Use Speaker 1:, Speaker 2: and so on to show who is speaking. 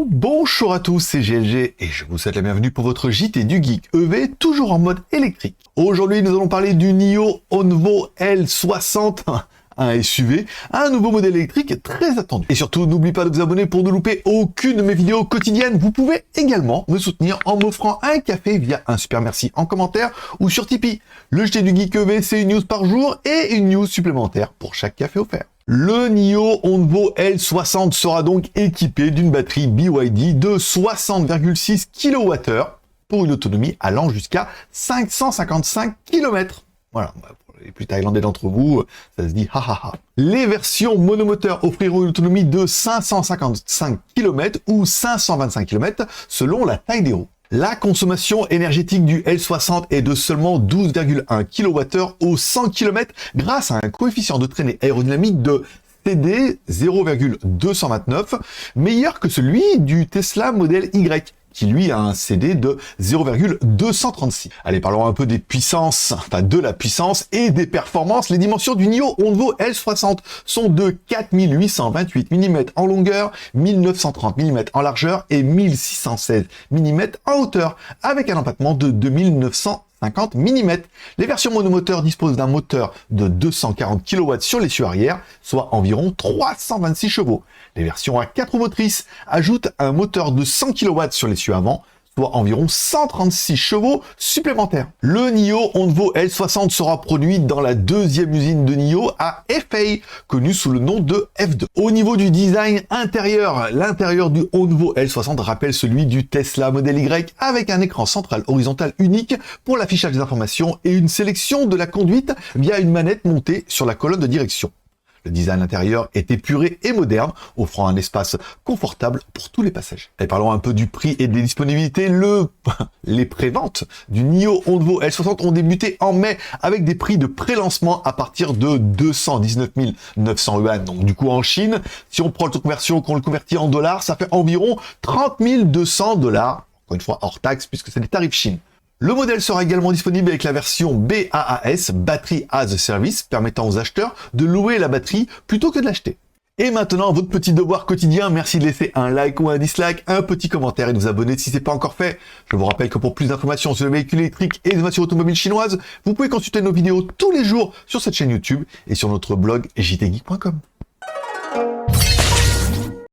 Speaker 1: Bonjour à tous, c'est GLG et je vous souhaite la bienvenue pour votre JT du Geek EV, toujours en mode électrique. Aujourd'hui, nous allons parler du NIO Onvo L60, un SUV, un nouveau modèle électrique très attendu. Et surtout, n'oubliez pas de vous abonner pour ne louper aucune de mes vidéos quotidiennes. Vous pouvez également me soutenir en m'offrant un café via un super merci en commentaire ou sur Tipeee. Le JT du Geek EV, c'est une news par jour et une news supplémentaire pour chaque café offert. Le NIO Onvo L60 sera donc équipé d'une batterie BYD de 60,6 kWh pour une autonomie allant jusqu'à 555 km. Voilà, pour les plus thaïlandais d'entre vous, ça se dit ha ha ha. Les versions monomoteurs offriront une autonomie de 555 km ou 525 km selon la taille des roues. La consommation énergétique du L60 est de seulement 12,1 kWh au 100 km grâce à un coefficient de traînée aérodynamique de CD 0,229, meilleur que celui du Tesla Model Y, qui lui a un CD de 0,236. Allez, parlons un peu des puissances, enfin de la puissance et des performances. Les dimensions du NIO Onvo L60 sont de 4828 mm en longueur, 1930 mm en largeur et 1616 mm en hauteur, avec un empattement de 2950 mm. Les versions monomoteurs disposent d'un moteur de 240 kW sur l'essieu arrière, soit environ 326 chevaux. Les versions à 4 roues motrices ajoutent un moteur de 100 kW sur l'essieu avant, soit environ 136 chevaux supplémentaires. Le NIO Onvo L60 sera produit dans la deuxième usine de NIO à Hefei, connue sous le nom de F2. Au niveau du design intérieur, l'intérieur du Onvo L60 rappelle celui du Tesla Model Y avec un écran central horizontal unique pour l'affichage des informations et une sélection de la conduite via une manette montée sur la colonne de direction. Le design intérieur est épuré et moderne, offrant un espace confortable pour tous les passagers. Et parlons un peu du prix et des disponibilités. Les préventes du NIO Onvo L60 ont débuté en mai avec des prix de pré-lancement à partir de 219 900 yuan. Donc du coup en Chine, si on prend le taux de conversion, qu'on le convertit en dollars, ça fait environ 30 200 $. Encore une fois hors taxe puisque c'est des tarifs Chine. Le modèle sera également disponible avec la version BaaS, Battery as a Service, permettant aux acheteurs de louer la batterie plutôt que de l'acheter. Et maintenant, votre petit devoir quotidien, merci de laisser un like ou un dislike, un petit commentaire et de vous abonner si ce n'est pas encore fait. Je vous rappelle que pour plus d'informations sur le véhicule électrique et les voitures automobiles chinoises, vous pouvez consulter nos vidéos tous les jours sur cette chaîne YouTube et sur notre blog jtgeek.com.